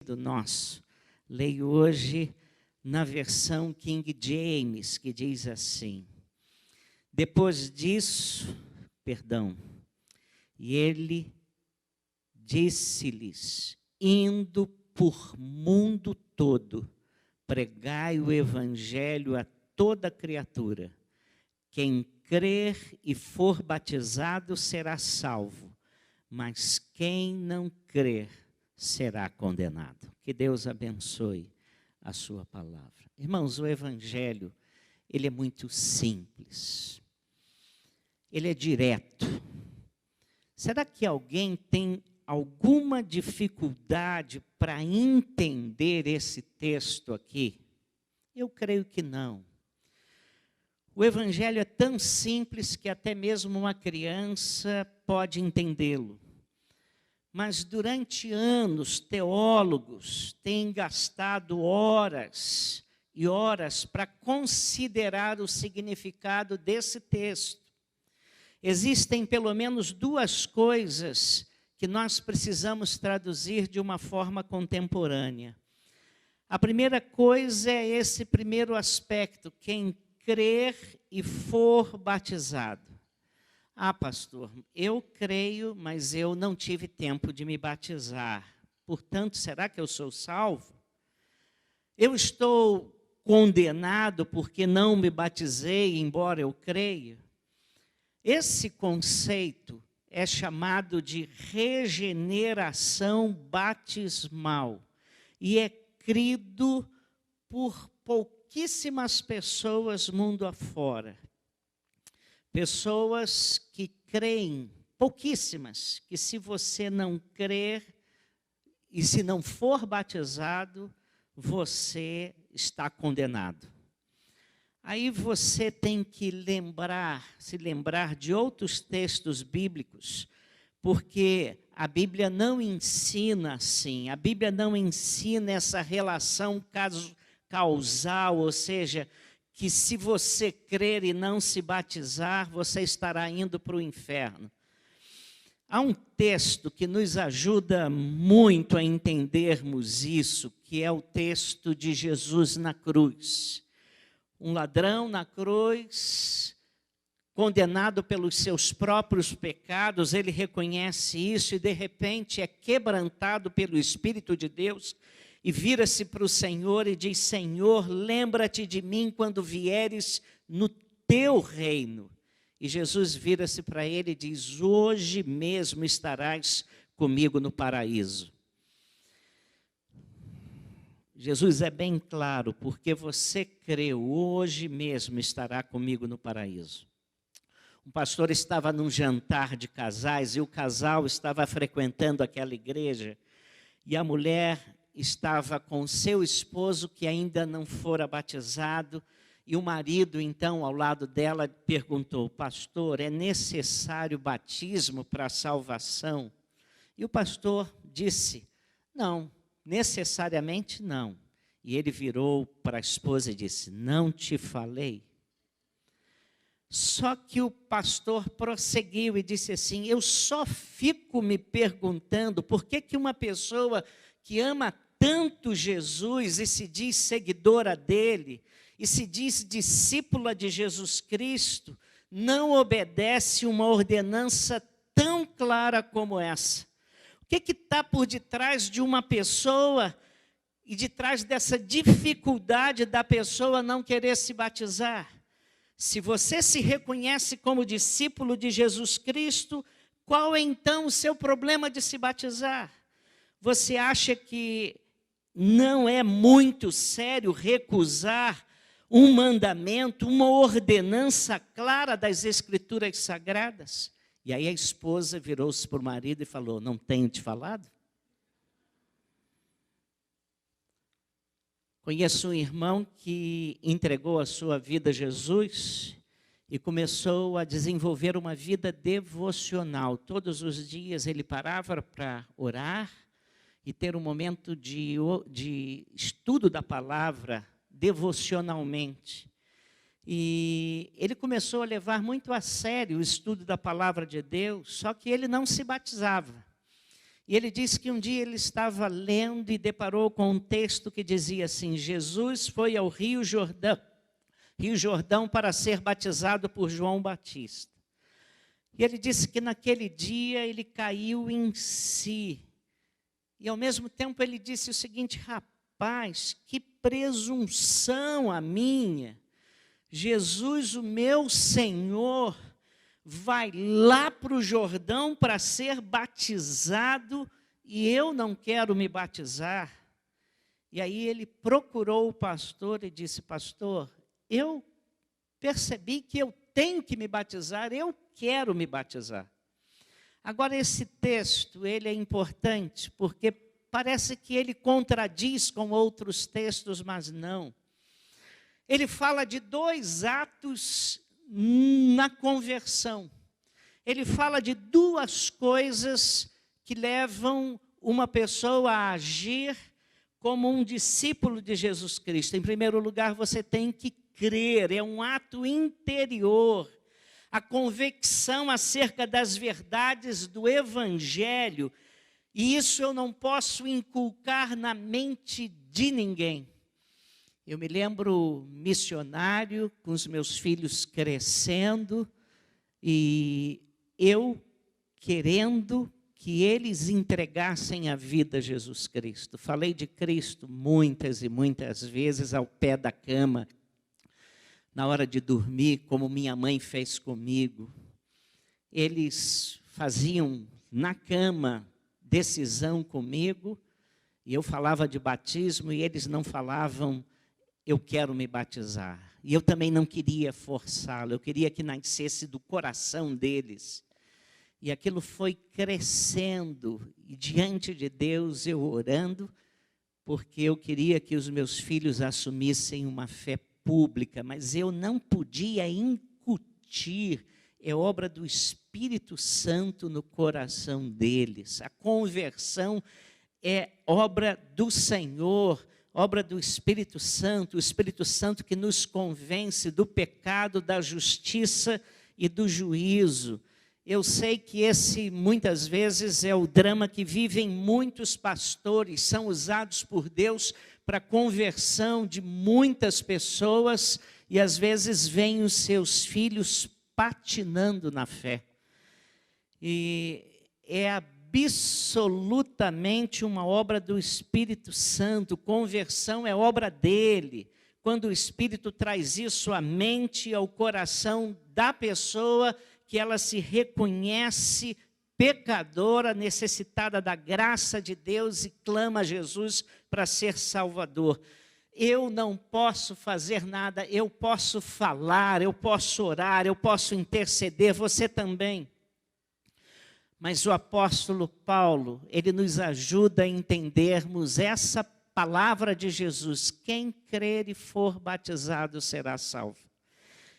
do nosso. Leio hoje na versão King James, que diz assim: depois disso, e ele disse-lhes, indo por mundo todo, pregai o evangelho a toda criatura. Quem crer e for batizado será salvo, mas quem não crer será condenado. Que Deus abençoe a sua palavra. Irmãos, o evangelho, ele é muito simples. Ele é direto. Será que alguém tem alguma dificuldade para entender esse texto aqui? Eu creio que não. O evangelho é tão simples que até mesmo uma criança pode entendê-lo. Mas durante anos, teólogos têm gastado horas e horas para considerar o significado desse texto. Existem pelo menos duas coisas que nós precisamos traduzir de uma forma contemporânea. A primeira coisa é esse primeiro aspecto, quem crer e for batizado. Ah, pastor, eu creio, mas eu não tive tempo de me batizar. Portanto, será que eu sou salvo? Eu estou condenado porque não me batizei, embora eu creia? Esse conceito é chamado de regeneração batismal e é crido por pouquíssimas pessoas mundo afora. Pessoas que creem, pouquíssimas, que se você não crer e se não for batizado, você está condenado. Aí você tem que se lembrar de outros textos bíblicos, porque a Bíblia não ensina assim, a Bíblia não ensina essa relação causal, ou seja, que se você crer e não se batizar, você estará indo para o inferno. Há um texto que nos ajuda muito a entendermos isso, que é o texto de Jesus na cruz. Um ladrão na cruz, condenado pelos seus próprios pecados, ele reconhece isso e de repente é quebrantado pelo Espírito de Deus e vira-se para o Senhor e diz: Senhor, lembra-te de mim quando vieres no teu reino. E Jesus vira-se para ele e diz: hoje mesmo estarás comigo no paraíso. Jesus é bem claro, porque você creu, hoje mesmo estará comigo no paraíso. Um pastor estava num jantar de casais e o casal estava frequentando aquela igreja e a mulher estava com seu esposo que ainda não fora batizado e o marido então ao lado dela perguntou: pastor, é necessário batismo para a salvação? E o pastor disse: não, necessariamente não. E ele virou para a esposa e disse: não te falei? Só que o pastor prosseguiu e disse assim: eu só fico me perguntando por que uma pessoa que ama tanto Jesus e se diz seguidora dele, e se diz discípula de Jesus Cristo, não obedece uma ordenança tão clara como essa. O que está por detrás de uma pessoa e detrás dessa dificuldade da pessoa não querer se batizar? Se você se reconhece como discípulo de Jesus Cristo, qual é então o seu problema de se batizar? Você acha que não é muito sério recusar um mandamento, uma ordenança clara das Escrituras Sagradas? E aí a esposa virou-se para o marido e falou: não tenho te falado? Conheço um irmão que entregou a sua vida a Jesus e começou a desenvolver uma vida devocional. Todos os dias ele parava para orar e ter um momento de estudo da palavra devocionalmente. E ele começou a levar muito a sério o estudo da palavra de Deus, só que ele não se batizava. E ele disse que um dia ele estava lendo e deparou com um texto que dizia assim: Jesus foi ao Rio Jordão para ser batizado por João Batista. E ele disse que naquele dia ele caiu em si. E ao mesmo tempo ele disse o seguinte: rapaz, que presunção a minha. Jesus, o meu Senhor, vai lá para o Jordão para ser batizado e eu não quero me batizar. E aí ele procurou o pastor e disse: pastor, eu percebi que eu tenho que me batizar, eu quero me batizar. Agora esse texto, ele é importante, porque parece que ele contradiz com outros textos, mas não. Ele fala de dois atos na conversão. Ele fala de duas coisas que levam uma pessoa a agir como um discípulo de Jesus Cristo. Em primeiro lugar, você tem que crer, é um ato interior. A convicção acerca das verdades do Evangelho. E isso eu não posso inculcar na mente de ninguém. Eu me lembro missionário, com os meus filhos crescendo, e eu querendo que eles entregassem a vida a Jesus Cristo. Falei de Cristo muitas e muitas vezes ao pé da cama, na hora de dormir, como minha mãe fez comigo. Eles faziam na cama decisão comigo, e eu falava de batismo, e eles não falavam: eu quero me batizar. E eu também não queria forçá-lo, eu queria que nascesse do coração deles. E aquilo foi crescendo, e diante de Deus eu orando, porque eu queria que os meus filhos assumissem uma fé pública, mas eu não podia incutir, é obra do Espírito Santo no coração deles. A conversão é obra do Senhor, obra do Espírito Santo, o Espírito Santo que nos convence do pecado, da justiça e do juízo. Eu sei que esse, muitas vezes, é o drama que vivem muitos pastores, são usados por Deus para a conversão de muitas pessoas, e às vezes veem os seus filhos patinando na fé. E é absolutamente uma obra do Espírito Santo, conversão é obra dele. Quando o Espírito traz isso à mente e ao coração da pessoa, que ela se reconhece pecadora, necessitada da graça de Deus e clama a Jesus para ser Salvador. Eu não posso fazer nada, eu posso falar, eu posso orar, eu posso interceder, você também. Mas o apóstolo Paulo, ele nos ajuda a entendermos essa palavra de Jesus: quem crer e for batizado será salvo.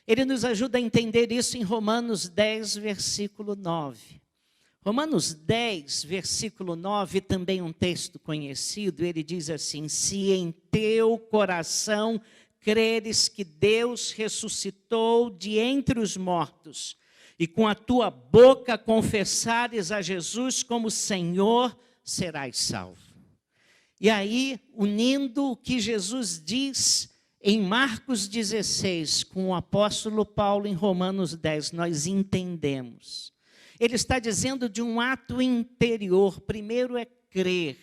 Ele nos ajuda a entender isso em Romanos 10, versículo 9. Romanos 10, versículo 9, também um texto conhecido, ele diz assim: se em teu coração creres que Deus ressuscitou de entre os mortos, e com a tua boca confessares a Jesus como Senhor, serás salvo. E aí, unindo o que Jesus diz em Marcos 16, com o apóstolo Paulo em Romanos 10, nós entendemos. Ele está dizendo de um ato interior. Primeiro é crer.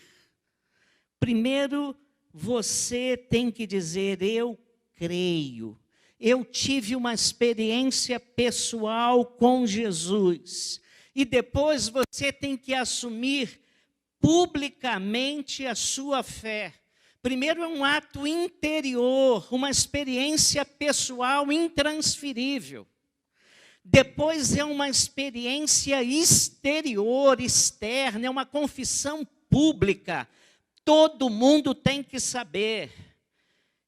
Primeiro você tem que dizer: eu creio. Eu tive uma experiência pessoal com Jesus. E depois você tem que assumir publicamente a sua fé. Primeiro é um ato interior, uma experiência pessoal intransferível. Depois é uma experiência exterior, externa, é uma confissão pública. Todo mundo tem que saber.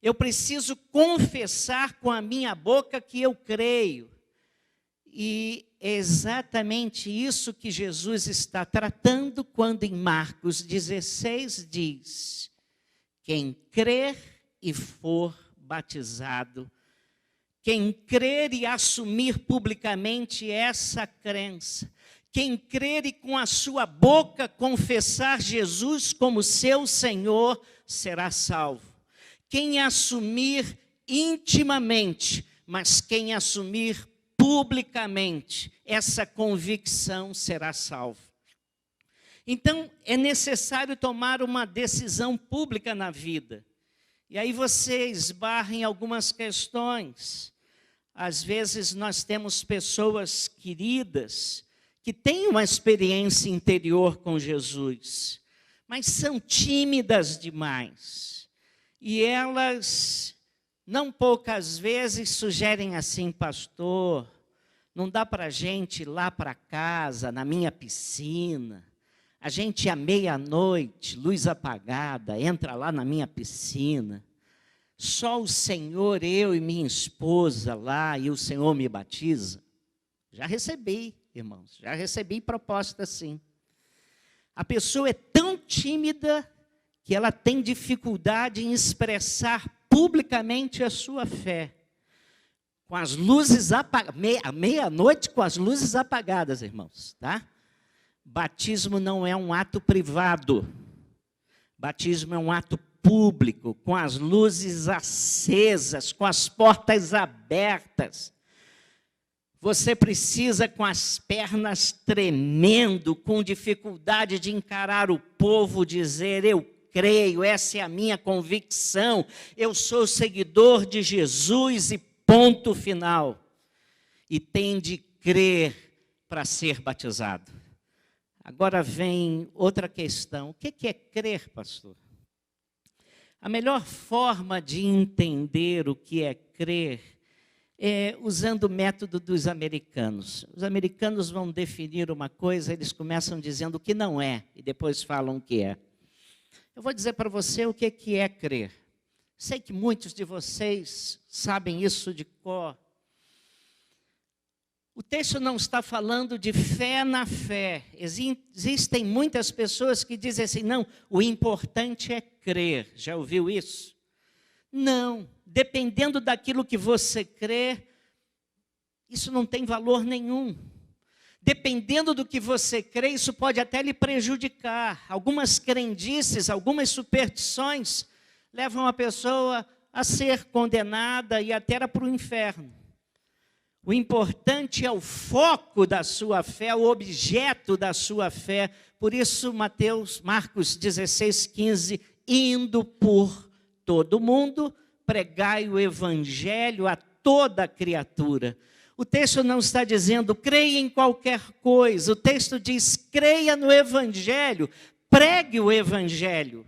Eu preciso confessar com a minha boca que eu creio. E é exatamente isso que Jesus está tratando quando em Marcos 16 diz: quem crer e for batizado, quem crer e assumir publicamente essa crença, Quem crer e com a sua boca confessar Jesus como seu Senhor será salvo. Quem assumir intimamente, mas quem assumir publicamente essa convicção será salvo. Então, é necessário tomar uma decisão pública na vida. E aí você esbarra em algumas questões. Às vezes nós temos pessoas queridas que têm uma experiência interior com Jesus, mas são tímidas demais. E elas, não poucas vezes, sugerem assim: pastor, não dá para a gente ir lá para casa, na minha piscina. A gente, à meia-noite, luz apagada, entra lá na minha piscina. Só o Senhor, eu e minha esposa lá, e o Senhor me batiza. Já recebi, irmãos, já recebi proposta assim. A pessoa é tão tímida que ela tem dificuldade em expressar publicamente a sua fé. Com as luzes apagadas, à meia-noite com as luzes apagadas, irmãos, tá? Batismo não é um ato privado. Batismo é um ato público, com as luzes acesas, com as portas abertas. Você precisa, com as pernas tremendo, com dificuldade de encarar o povo, dizer: eu creio, essa é a minha convicção, eu sou seguidor de Jesus e ponto final. E tem de crer para ser batizado. Agora vem outra questão. O que é crer, pastor? A melhor forma de entender o que é crer é usando o método dos americanos. Os americanos vão definir uma coisa, eles começam dizendo o que não é, e depois falam o que é. Eu vou dizer para você o que é crer. Sei que muitos de vocês sabem isso de cor. O texto não está falando de fé na fé. Existem muitas pessoas que dizem assim: não, o importante é crer. Já ouviu isso? Não, dependendo daquilo que você crê, isso não tem valor nenhum. Dependendo do que você crê, isso pode até lhe prejudicar. Algumas crendices, algumas superstições levam a pessoa a ser condenada e até para o inferno. O importante é o foco da sua fé, o objeto da sua fé. Por isso, Marcos 16:15, indo por todo mundo, pregai o evangelho a toda criatura. O texto não está dizendo creia em qualquer coisa. O texto diz creia no evangelho, pregue o evangelho.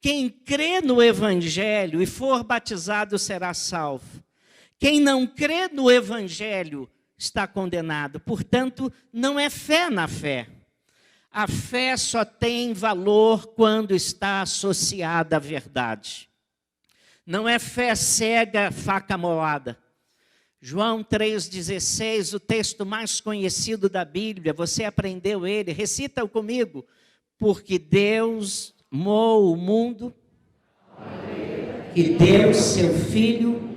Quem crê no evangelho e for batizado será salvo. Quem não crê no evangelho está condenado. Portanto, não é fé na fé. A fé só tem valor quando está associada à verdade. Não é fé cega, faca molada. João 3,16, o texto mais conhecido da Bíblia, você aprendeu ele, recita-o comigo. Porque Deus amou o mundo, que deu seu Filho,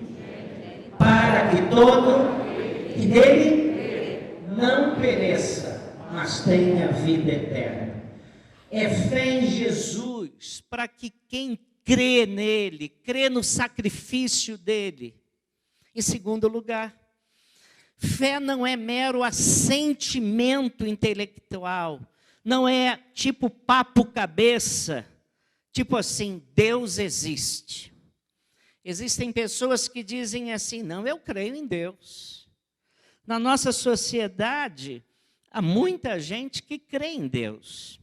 para que todo que dele não pereça, mas tenha vida eterna. É fé em Jesus, para que quem crê nele, crê no sacrifício dele. Em segundo lugar, fé não é mero assentimento intelectual, não é tipo papo cabeça, tipo assim, Deus existe. Existem pessoas que dizem assim: não, eu creio em Deus. Na nossa sociedade, há muita gente que crê em Deus.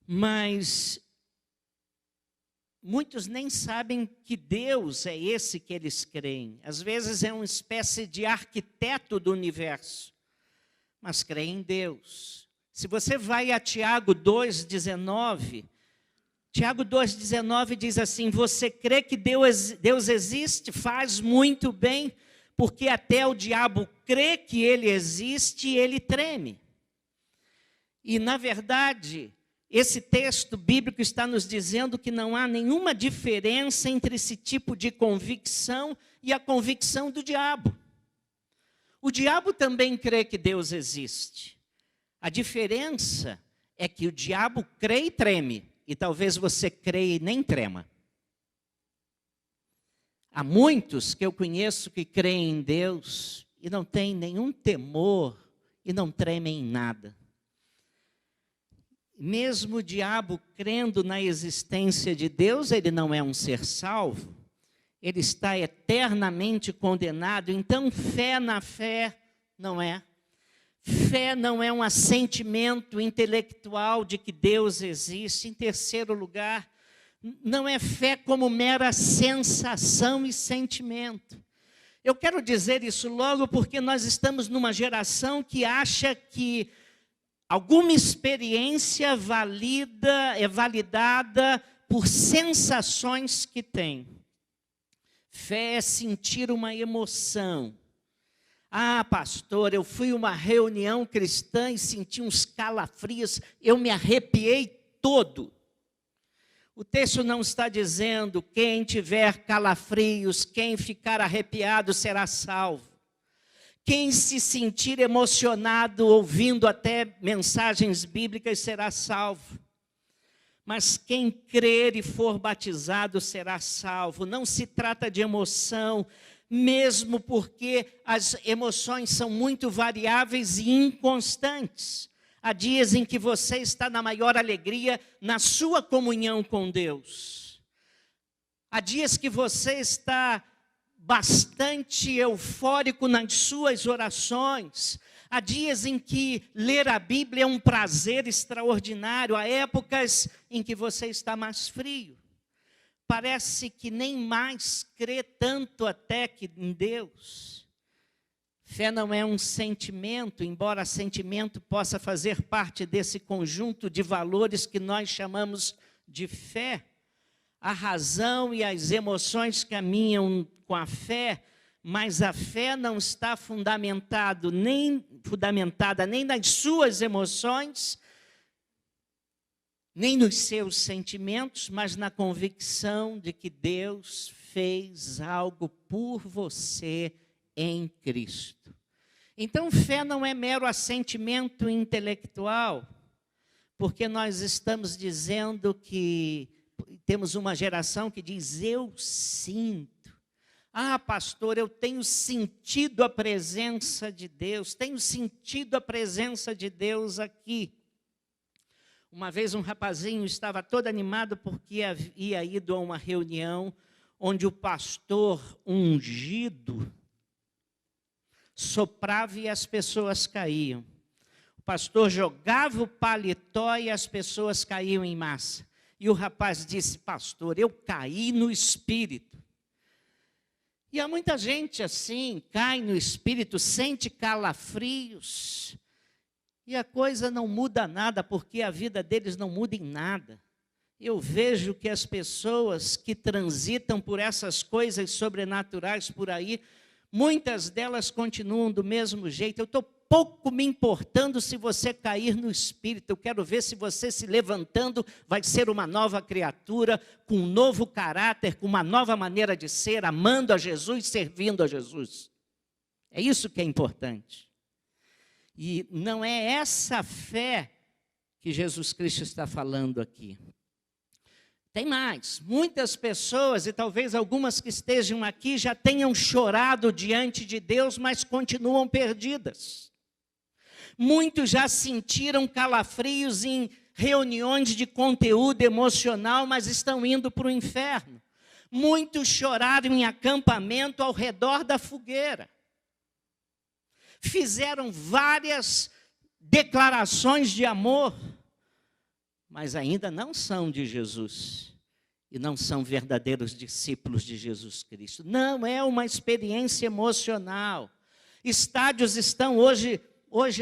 Mas muitos nem sabem que Deus é esse que eles creem. Às vezes é uma espécie de arquiteto do universo, mas creem em Deus. Se você vai a Tiago 2,19... Tiago 2,19 diz assim: você crê que Deus existe? Faz muito bem, porque até o diabo crê que ele existe e ele treme. E, na verdade, esse texto bíblico está nos dizendo que não há nenhuma diferença entre esse tipo de convicção e a convicção do diabo. O diabo também crê que Deus existe. A diferença é que o diabo crê e treme, e talvez você creia e nem trema. Há muitos que eu conheço que creem em Deus e não têm nenhum temor e não tremem em nada. Mesmo o diabo crendo na existência de Deus, ele não é um ser salvo. Ele está eternamente condenado. Então, fé na fé não é. Fé não é um assentimento intelectual de que Deus existe. Em terceiro lugar, não é fé como mera sensação e sentimento. Eu quero dizer isso logo porque nós estamos numa geração que acha que alguma experiência é validada por sensações que tem. Fé é sentir uma emoção. Ah, pastor, eu fui a uma reunião cristã e senti uns calafrios, eu me arrepiei todo. O texto não está dizendo quem tiver calafrios, quem ficar arrepiado será salvo. Quem se sentir emocionado ouvindo até mensagens bíblicas será salvo. Mas quem crer e for batizado será salvo. Não se trata de emoção, mesmo porque as emoções são muito variáveis e inconstantes. Há dias em que você está na maior alegria na sua comunhão com Deus. Há dias que você está bastante eufórico nas suas orações. Há dias em que ler a Bíblia é um prazer extraordinário. Há épocas em que você está mais frio. Parece que nem mais crê tanto até que em Deus. Fé não é um sentimento, embora sentimento possa fazer parte desse conjunto de valores que nós chamamos de fé. A razão e as emoções caminham com a fé, mas a fé não está fundamentada nem nas suas emoções, nem nos seus sentimentos, mas na convicção de que Deus fez algo por você em Cristo. Então, fé não é mero assentimento intelectual, porque nós estamos dizendo que temos uma geração que diz, eu sinto. Ah, pastor, eu tenho sentido a presença de Deus, tenho sentido a presença de Deus aqui. Uma vez um rapazinho estava todo animado porque havia ido a uma reunião onde o pastor ungido soprava e as pessoas caíam. O pastor jogava o paletó e as pessoas caíam em massa. E o rapaz disse, pastor, eu caí no Espírito. E há muita gente assim, cai no Espírito, sente calafrios. E a coisa não muda nada, porque a vida deles não muda em nada. Eu vejo que as pessoas que transitam por essas coisas sobrenaturais por aí, muitas delas continuam do mesmo jeito. Eu estou pouco me importando se você cair no Espírito. Eu quero ver se você se levantando vai ser uma nova criatura, com um novo caráter, com uma nova maneira de ser, amando a Jesus, servindo a Jesus. É isso que é importante. E não é essa fé que Jesus Cristo está falando aqui. Tem mais, muitas pessoas, e talvez algumas que estejam aqui, já tenham chorado diante de Deus, mas continuam perdidas. Muitos já sentiram calafrios em reuniões de conteúdo emocional, mas estão indo para o inferno. Muitos choraram em acampamento ao redor da fogueira. Fizeram várias declarações de amor, mas ainda não são de Jesus e não são verdadeiros discípulos de Jesus Cristo. Não é uma experiência emocional. Estádios estão hoje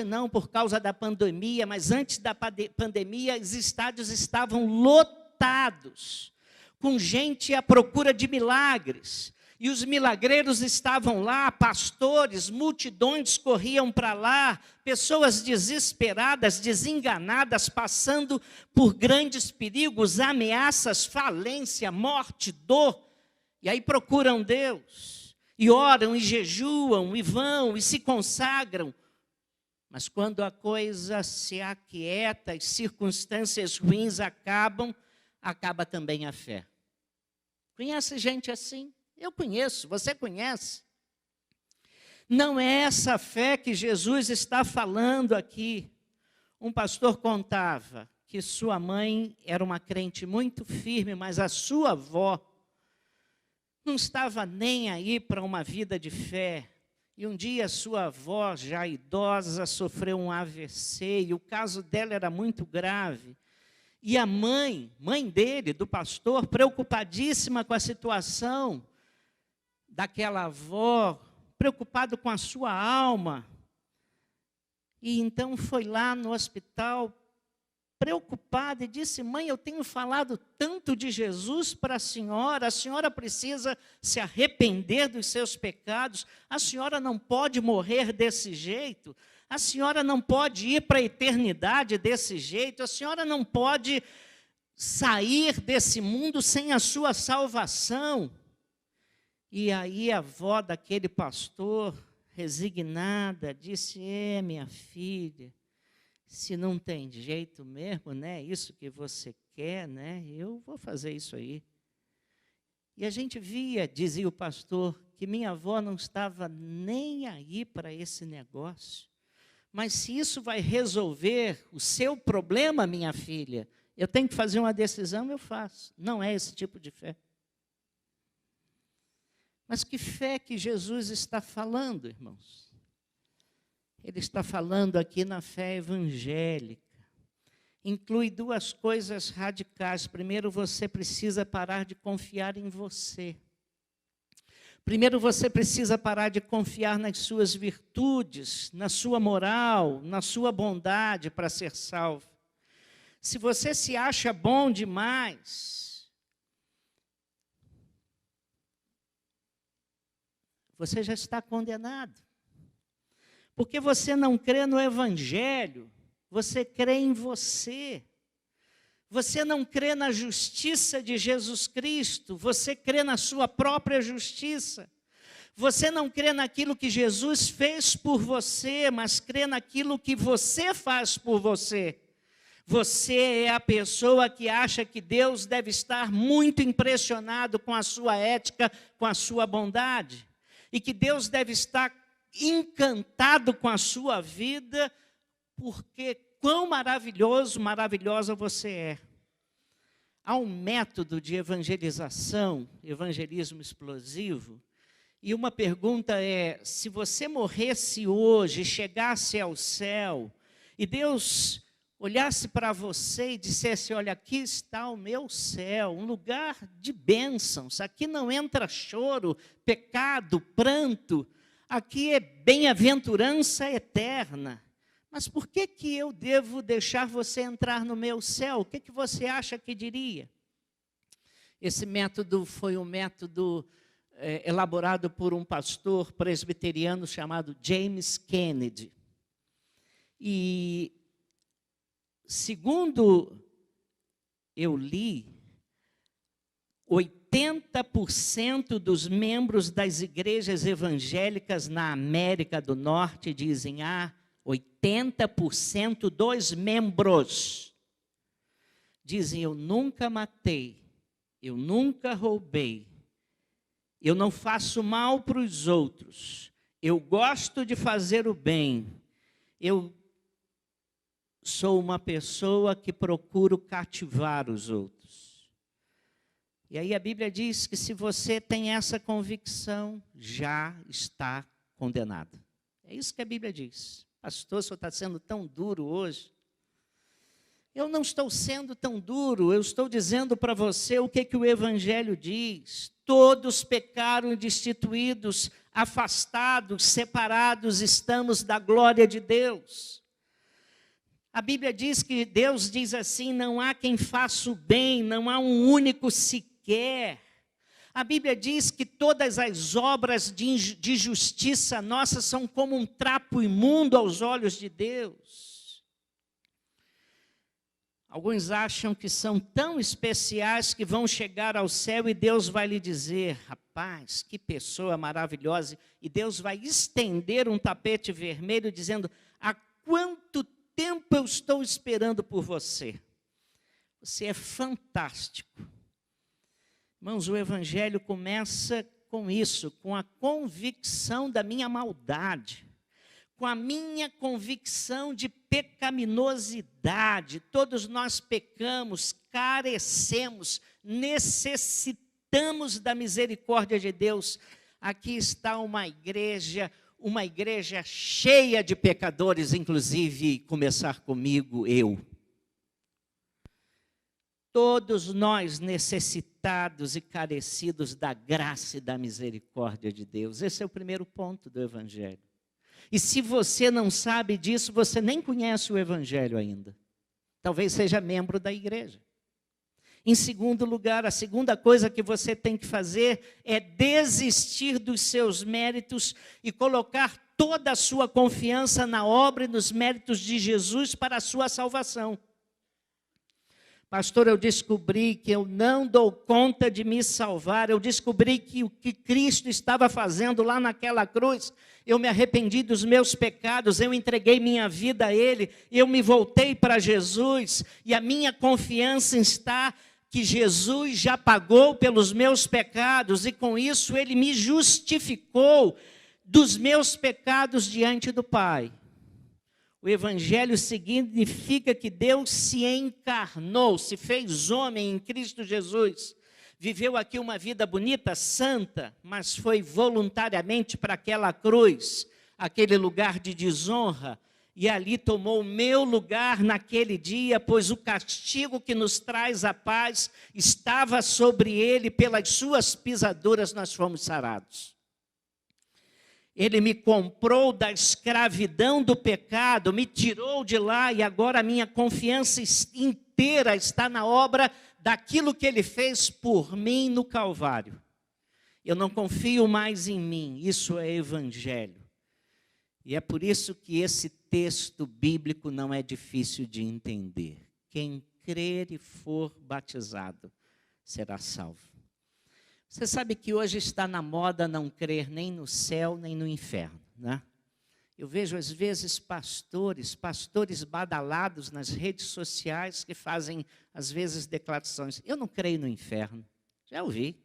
não por causa da pandemia, mas antes da pandemia, os estádios estavam lotados, com gente à procura de milagres. E os milagreiros estavam lá, pastores, multidões corriam para lá, pessoas desesperadas, desenganadas, passando por grandes perigos, ameaças, falência, morte, dor. E aí procuram Deus, e oram, e jejuam, e vão, e se consagram. Mas quando a coisa se aquieta, as circunstâncias ruins acaba também a fé. Conhece gente assim? Eu conheço, você conhece. Não é essa fé que Jesus está falando aqui. Um pastor contava que sua mãe era uma crente muito firme, mas a sua avó não estava nem aí para uma vida de fé. E um dia sua avó, já idosa, sofreu um AVC e o caso dela era muito grave. E a mãe dele, do pastor, preocupadíssima com a situação daquela avó, preocupado com a sua alma. E então foi lá no hospital, preocupada, e disse: mãe, eu tenho falado tanto de Jesus para a senhora precisa se arrepender dos seus pecados, a senhora não pode morrer desse jeito, a senhora não pode ir para a eternidade desse jeito, a senhora não pode sair desse mundo sem a sua salvação. E aí a avó daquele pastor, resignada, disse: minha filha, se não tem jeito mesmo, né? Isso que você quer, né? Eu vou fazer isso aí. E a gente via, dizia o pastor, que minha avó não estava nem aí para esse negócio. Mas se isso vai resolver o seu problema, minha filha, eu tenho que fazer uma decisão, eu faço. Não é esse tipo de fé. Mas que fé que Jesus está falando, irmãos? Ele está falando aqui na fé evangélica. Inclui duas coisas radicais. Primeiro, você precisa parar de confiar em você. Primeiro, você precisa parar de confiar nas suas virtudes, na sua moral, na sua bondade para ser salvo. Se você se acha bom demais, você já está condenado. Porque você não crê no Evangelho, você crê em você. Você não crê na justiça de Jesus Cristo, você crê na sua própria justiça. Você não crê naquilo que Jesus fez por você, mas crê naquilo que você faz por você. Você é a pessoa que acha que Deus deve estar muito impressionado com a sua ética, com a sua bondade. E que Deus deve estar encantado com a sua vida, porque quão maravilhosa você é. Há um método de evangelização, evangelismo explosivo, e uma pergunta é: se você morresse hoje, chegasse ao céu, e Deus olhasse para você e dissesse: olha, aqui está o meu céu, um lugar de bênçãos, aqui não entra choro, pecado, pranto, aqui é bem-aventurança eterna. Mas por que eu devo deixar você entrar no meu céu? O que você acha que diria? Esse método foi um método elaborado por um pastor presbiteriano chamado James Kennedy. E, segundo eu li, 80% dos membros das igrejas evangélicas na América do Norte dizem: 80% dos membros dizem: eu nunca matei, eu nunca roubei, eu não faço mal para os outros, eu gosto de fazer o bem, eu sou uma pessoa que procuro cativar os outros. E aí a Bíblia diz que se você tem essa convicção, já está condenado. É isso que a Bíblia diz. Pastor, o senhor está sendo tão duro hoje. Eu não estou sendo tão duro, eu estou dizendo para você o que o Evangelho diz. Todos pecaram e destituídos, afastados, separados estamos da glória de Deus. A Bíblia diz que Deus diz assim: não há quem faça o bem, não há um único sequer. A Bíblia diz que todas as obras de justiça nossa são como um trapo imundo aos olhos de Deus. Alguns acham que são tão especiais que vão chegar ao céu e Deus vai lhe dizer: rapaz, que pessoa maravilhosa. E Deus vai estender um tapete vermelho dizendo: há quanto tempo eu estou esperando por você. Você é fantástico. Irmãos, o Evangelho começa com isso, com a convicção da minha maldade, com a minha convicção de pecaminosidade. Todos nós pecamos, carecemos, necessitamos da misericórdia de Deus. Aqui está uma igreja cheia de pecadores, inclusive, começar comigo, eu. Todos nós necessitados e carecidos da graça e da misericórdia de Deus. Esse é o primeiro ponto do Evangelho. E se você não sabe disso, você nem conhece o Evangelho ainda. Talvez seja membro da igreja. Em segundo lugar, a segunda coisa que você tem que fazer é desistir dos seus méritos e colocar toda a sua confiança na obra e nos méritos de Jesus para a sua salvação. Pastor, eu descobri que eu não dou conta de me salvar. Eu descobri que o que Cristo estava fazendo lá naquela cruz, eu me arrependi dos meus pecados, eu entreguei minha vida a Ele, eu me voltei para Jesus, e a minha confiança está que Jesus já pagou pelos meus pecados, e com isso Ele me justificou dos meus pecados diante do Pai. O Evangelho significa que Deus se encarnou, se fez homem em Cristo Jesus. Viveu aqui uma vida bonita, santa, mas foi voluntariamente para aquela cruz, aquele lugar de desonra, e ali tomou o meu lugar naquele dia, pois o castigo que nos traz a paz estava sobre ele, pelas suas pisaduras nós fomos sarados. Ele me comprou da escravidão do pecado, me tirou de lá, e agora a minha confiança inteira está na obra daquilo que Ele fez por mim no Calvário. Eu não confio mais em mim, isso é Evangelho. E é por isso que esse texto bíblico não é difícil de entender. Quem crer e for batizado será salvo. Você sabe que hoje está na moda não crer nem no céu, nem no inferno, né? Eu vejo às vezes pastores badalados nas redes sociais que fazem às vezes declarações. Eu não creio no inferno, já ouvi.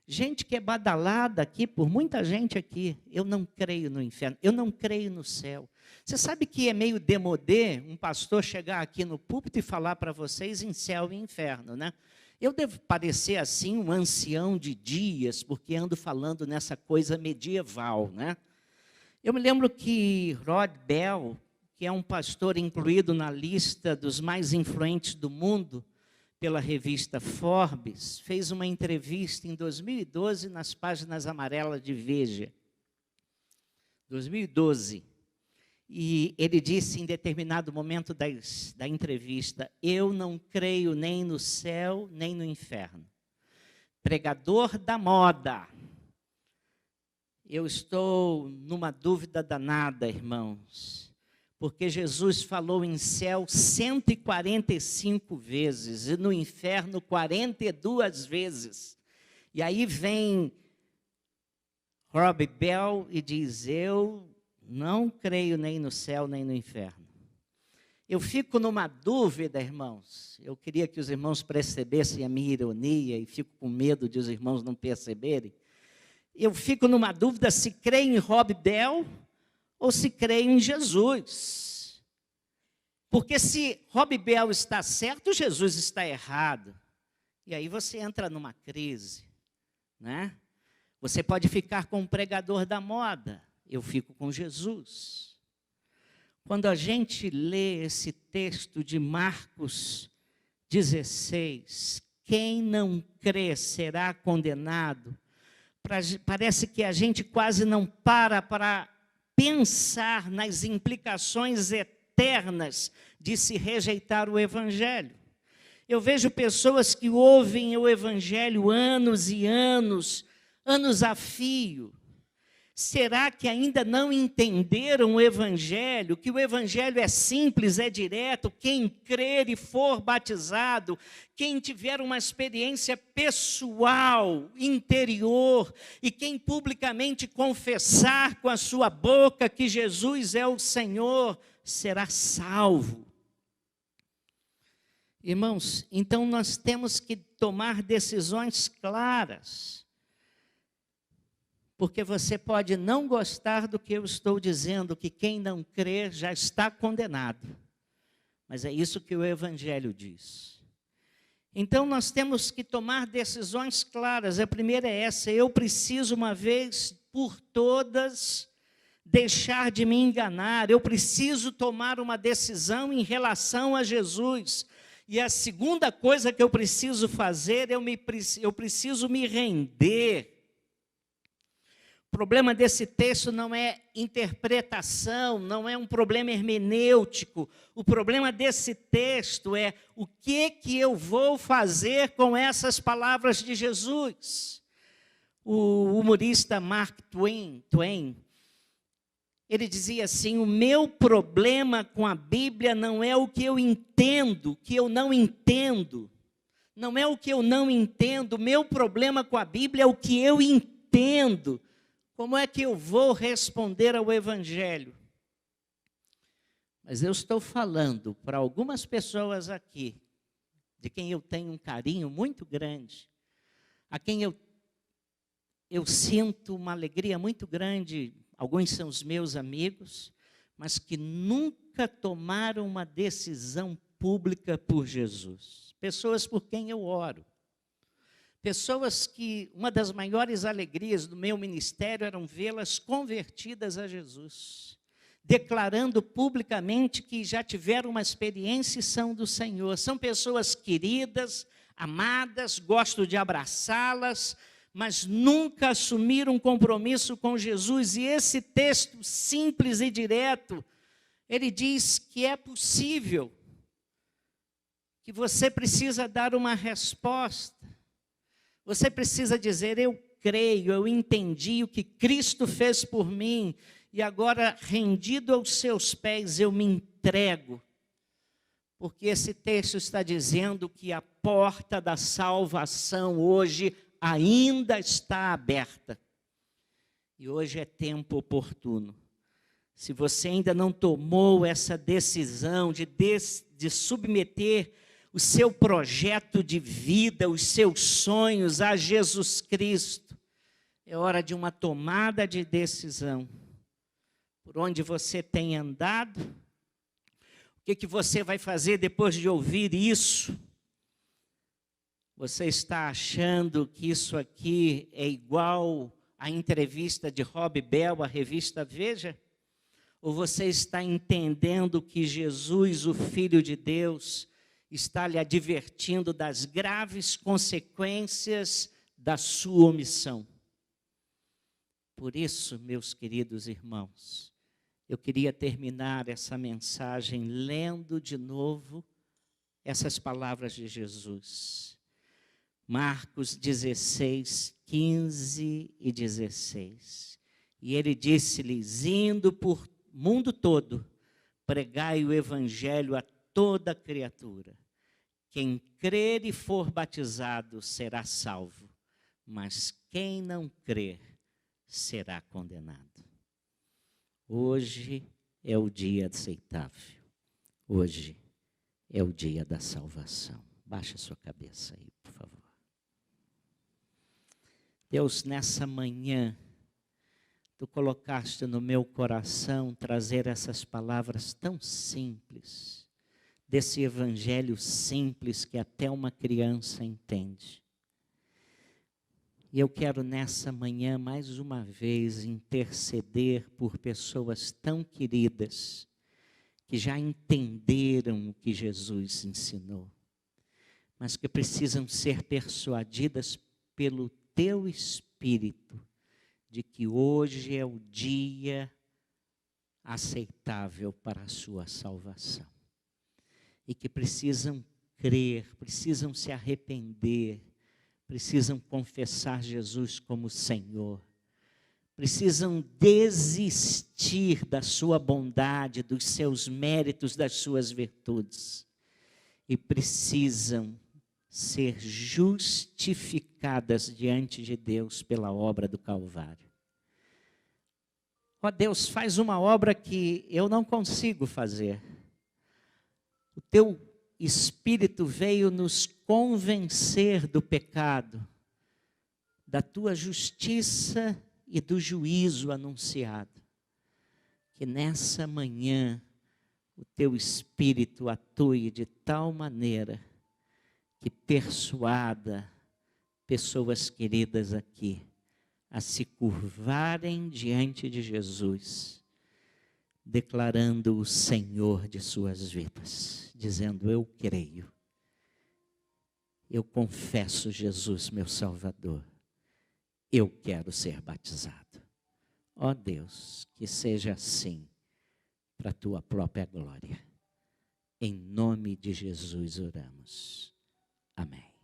Gente que é badalada aqui, por muita gente aqui, eu não creio no inferno, eu não creio no céu. Você sabe que é meio demodê um pastor chegar aqui no púlpito e falar para vocês em céu e inferno, né? Eu devo parecer assim um ancião de dias, porque ando falando nessa coisa medieval, né? Eu me lembro que Rod Bell, que é um pastor incluído na lista dos mais influentes do mundo, pela revista Forbes, fez uma entrevista em 2012 nas páginas amarelas de Veja. 2012. E ele disse em determinado momento da entrevista: eu não creio nem no céu, nem no inferno. Pregador da moda. Eu estou numa dúvida danada, irmãos, porque Jesus falou em céu 145 vezes e no inferno 42 vezes. E aí vem Rob Bell e diz: eu não creio nem no céu, nem no inferno. Eu fico numa dúvida, irmãos. Eu queria que os irmãos percebessem a minha ironia e fico com medo de os irmãos não perceberem. Eu fico numa dúvida se creio em Rob Bell ou se creio em Jesus. Porque se Rob Bell está certo, Jesus está errado. E aí você entra numa crise, né? Você pode ficar com o pregador da moda. Eu fico com Jesus. Quando a gente lê esse texto de Marcos 16, quem não crê será condenado, parece que a gente quase não para pensar nas implicações eternas de se rejeitar o Evangelho. Eu vejo pessoas que ouvem o Evangelho anos e anos, anos a fio. Será que ainda não entenderam o Evangelho? Que o Evangelho é simples, é direto. Quem crer e for batizado, quem tiver uma experiência pessoal, interior, e quem publicamente confessar com a sua boca que Jesus é o Senhor, será salvo. Irmãos, então nós temos que tomar decisões claras. Porque você pode não gostar do que eu estou dizendo, que quem não crer já está condenado. Mas é isso que o Evangelho diz. Então nós temos que tomar decisões claras. A primeira é essa: eu preciso uma vez por todas deixar de me enganar. Eu preciso tomar uma decisão em relação a Jesus. E a segunda coisa que eu preciso fazer, eu preciso me render. O problema desse texto não é interpretação, não é um problema hermenêutico. O problema desse texto é o que eu vou fazer com essas palavras de Jesus. O humorista Mark Twain, ele dizia assim: o meu problema com a Bíblia não é o que eu entendo, que eu não entendo. Não é o que eu não entendo, o meu problema com a Bíblia é o que eu entendo. Como é que eu vou responder ao Evangelho? Mas eu estou falando para algumas pessoas aqui, de quem eu tenho um carinho muito grande, a quem eu sinto uma alegria muito grande. Alguns são os meus amigos, mas que nunca tomaram uma decisão pública por Jesus. Pessoas por quem eu oro. Pessoas que uma das maiores alegrias do meu ministério eram vê-las convertidas a Jesus, declarando publicamente que já tiveram uma experiência e são do Senhor. São pessoas queridas, amadas, gosto de abraçá-las, mas nunca assumiram um compromisso com Jesus. E esse texto simples e direto, ele diz que é possível, que você precisa dar uma resposta. Você precisa dizer: eu creio, eu entendi o que Cristo fez por mim, e agora, rendido aos seus pés, eu me entrego. Porque esse texto está dizendo que a porta da salvação hoje ainda está aberta. E hoje é tempo oportuno. Se você ainda não tomou essa decisão de submeter o seu projeto de vida, os seus sonhos a Jesus Cristo, é hora de uma tomada de decisão. Por onde você tem andado? O que você vai fazer depois de ouvir isso? Você está achando que isso aqui é igual à entrevista de Rob Bell à revista Veja? Ou você está entendendo que Jesus, o Filho de Deus, está lhe advertindo das graves consequências da sua omissão? Por isso, meus queridos irmãos, eu queria terminar essa mensagem lendo de novo essas palavras de Jesus. Marcos 16, 15 e 16. E ele disse-lhes: indo por mundo todo, pregai o evangelho a toda criatura. Quem crer e for batizado será salvo, mas quem não crer será condenado. Hoje é o dia aceitável. Hoje é o dia da salvação. Baixa sua cabeça aí, por favor. Deus, nessa manhã, Tu colocaste no meu coração trazer essas palavras tão simples, desse evangelho simples que até uma criança entende. E eu quero nessa manhã, mais uma vez, interceder por pessoas tão queridas, que já entenderam o que Jesus ensinou, mas que precisam ser persuadidas pelo Teu Espírito, de que hoje é o dia aceitável para a sua salvação. E que precisam crer, precisam se arrepender, precisam confessar Jesus como Senhor, precisam desistir da sua bondade, dos seus méritos, das suas virtudes, e precisam ser justificadas diante de Deus pela obra do Calvário. Ó Deus, faz uma obra que eu não consigo fazer. O teu Espírito veio nos convencer do pecado, da tua justiça e do juízo anunciado. Que nessa manhã o teu Espírito atue de tal maneira que persuada pessoas queridas aqui a se curvarem diante de Jesus, declarando o Senhor de suas vidas, dizendo: eu creio, eu confesso Jesus, meu Salvador, eu quero ser batizado. Ó Deus, que seja assim, para a tua própria glória. Em nome de Jesus oramos. Amém.